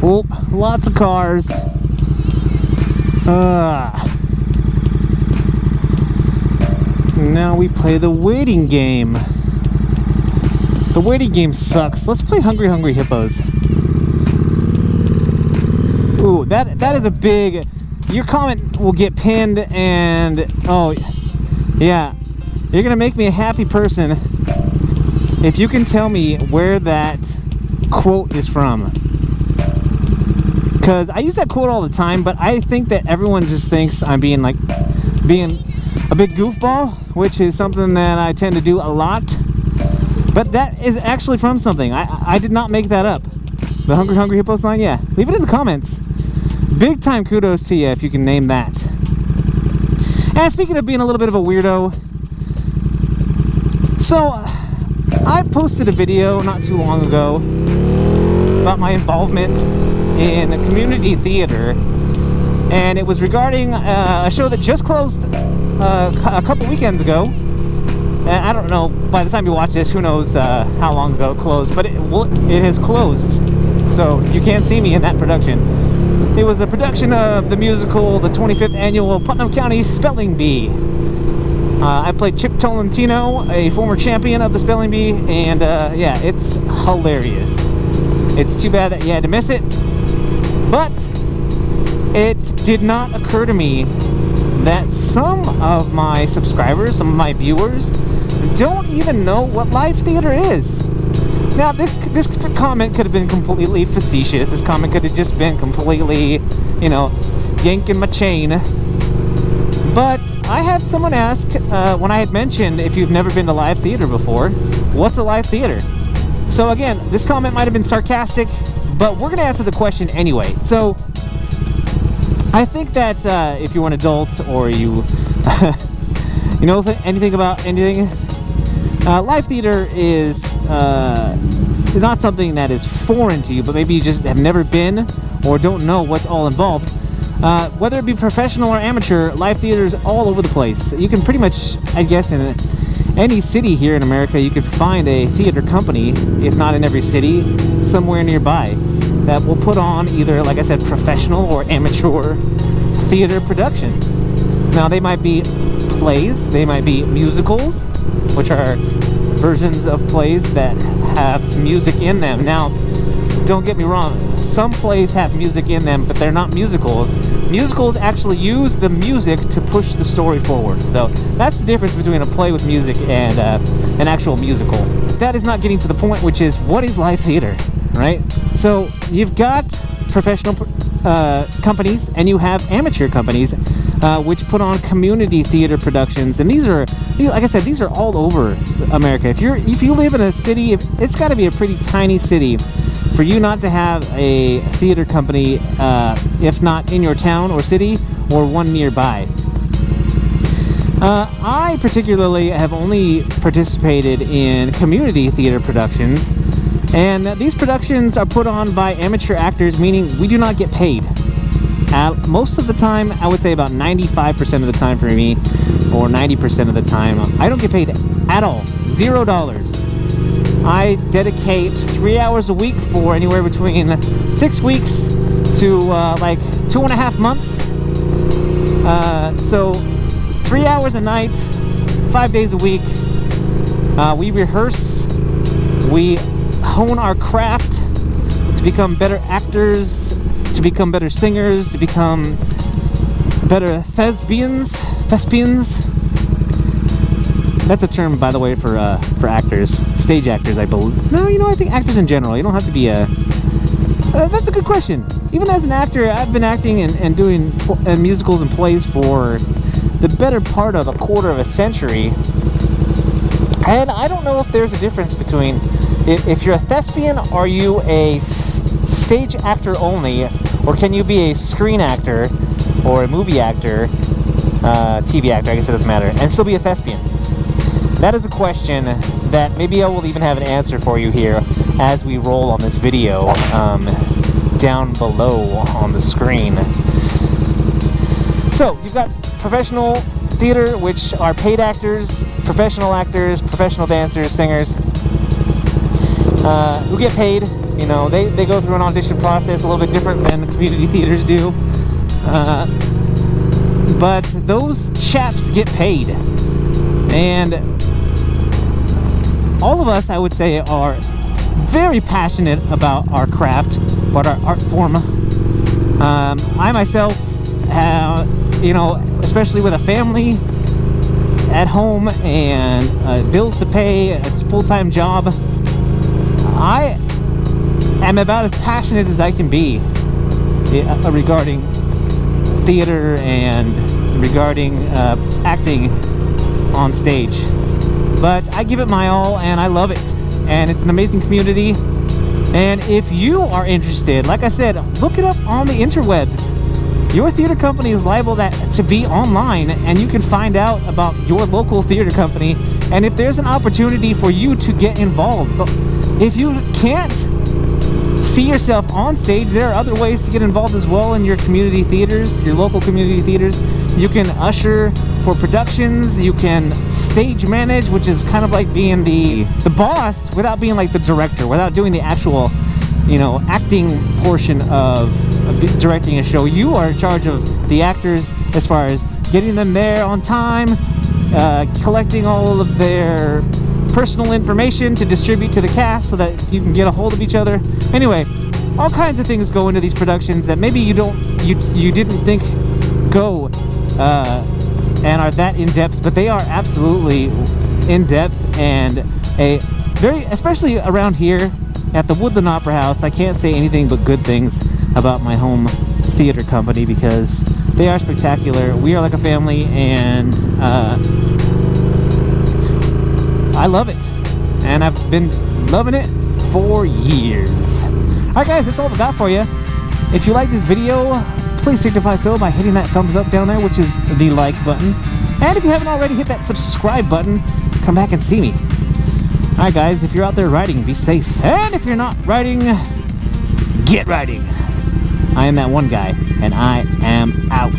Oh, lots of cars. Now we play the waiting game. The waiting game sucks. Let's play Hungry Hungry Hippos. Ooh, that is a big... Your comment will get pinned, and... Oh, yeah. You're gonna make me a happy person if you can tell me where that quote is from. Because I use that quote all the time, but I think that everyone just thinks I'm being a big goofball, which is something that I tend to do a lot. But that is actually from something. I did not make that up. The Hungry Hungry Hippos line, yeah. Leave it in the comments. Big time kudos to you if you can name that. And speaking of being a little bit of a weirdo, so I posted a video not too long ago about my involvement in a community theater, and it was regarding a show that just closed a couple weekends ago. And I don't know, by the time you watch this, who knows how long ago it closed, but it has closed, so you can't see me in that production. It was a production of the musical, the 25th annual Putnam County Spelling Bee. I played Chip Tolentino, a former champion of the Spelling Bee, and yeah, it's hilarious. It's too bad that you had to miss it, but it did not occur to me that some of my subscribers, some of my viewers, don't even know what live theater is. Now, this comment could have been completely facetious. This comment could have just been completely, you know, yanking my chain. But I had someone ask, when I had mentioned, if you've never been to live theater before, what's a live theater? So again, this comment might have been sarcastic, but we're going to answer the question anyway. So I think that if you're an adult or you you know anything about anything, live theater is not something that is foreign to you, but maybe you just have never been or don't know what's all involved. Whether it be professional or amateur, live theater is all over the place. You can pretty much, I guess, in any city here in America, you could find a theater company, if not in every city, somewhere nearby, that will put on either, like I said, professional or amateur theater productions. Now, they might be plays, they might be musicals, which are versions of plays that have music in them. Now, don't get me wrong, some plays have music in them, but they're not musicals. Musicals actually use the music to push the story forward. So that's the difference between a play with music and an actual musical. That is not getting to the point, which is, what is live theater, right? So you've got professional companies and you have amateur companies which put on community theater productions, and these are, like I said, these are all over America. If you live in a city, it's got to be a pretty tiny city for you not to have a theater company, if not in your town or city, or one nearby. I particularly have only participated in community theater productions, and these productions are put on by amateur actors, meaning we do not get paid. Most of the time, I would say about 95% of the time for me, or 90% of the time, I don't get paid at all. $0. I dedicate 3 hours a week for anywhere between 6 weeks to like 2.5 months. So 3 hours a night, 5 days a week. We rehearse, we hone our craft to become better actors, to become better singers, to become better thespians. That's a term, by the way, for actors, stage actors, I believe. No, you know, I think actors in general. You don't have to be a... that's a good question. Even as an actor, I've been acting and doing musicals and plays for the better part of a quarter of a century. And I don't know if there's a difference between... If you're a thespian, are you a stage actor only, or can you be a screen actor or a movie actor, TV actor, I guess it doesn't matter, and still be a thespian? That is a question that maybe I will even have an answer for you here as we roll on this video down below on the screen. So, you've got professional theater, which are paid actors, professional dancers, singers, who get paid You know, they go through an audition process a little bit different than the community theaters do. But those chaps get paid. And all of us, I would say, are very passionate about our craft, about our art form. I myself have, you know, especially with a family at home and bills to pay, a full-time job, I am about as passionate as I can be regarding theater and regarding acting on stage. But I give it my all and I love it, and it's an amazing community. And if you are interested, like I said, look it up on the interwebs. Your theater company is liable to be online, and you can find out about your local theater company, and if there's an opportunity for you to get involved. If you can't see yourself on stage, there are other ways to get involved as well in your community theaters, your local community theaters. You can usher for productions, you can stage manage, which is kind of like being the boss without being like the director, without doing the actual, you know, acting portion of directing a show. You are in charge of the actors as far as getting them there on time, collecting all of their personal information to distribute to the cast so that you can get a hold of each other. Anyway, all kinds of things go into these productions that maybe you didn't think go and are that in depth, but they are absolutely in depth, and especially around here at the Woodland Opera House, I can't say anything but good things about my home theater company because they are spectacular. We are like a family, and I love it, and I've been loving it for years. Alright guys, that's all I've got for you. If you like this video, please signify so by hitting that thumbs up down there, which is the like button. And if you haven't already, hit that subscribe button. Come back and see me. Alright guys, if you're out there riding, be safe. And if you're not riding, get riding. I am that one guy, and I am out.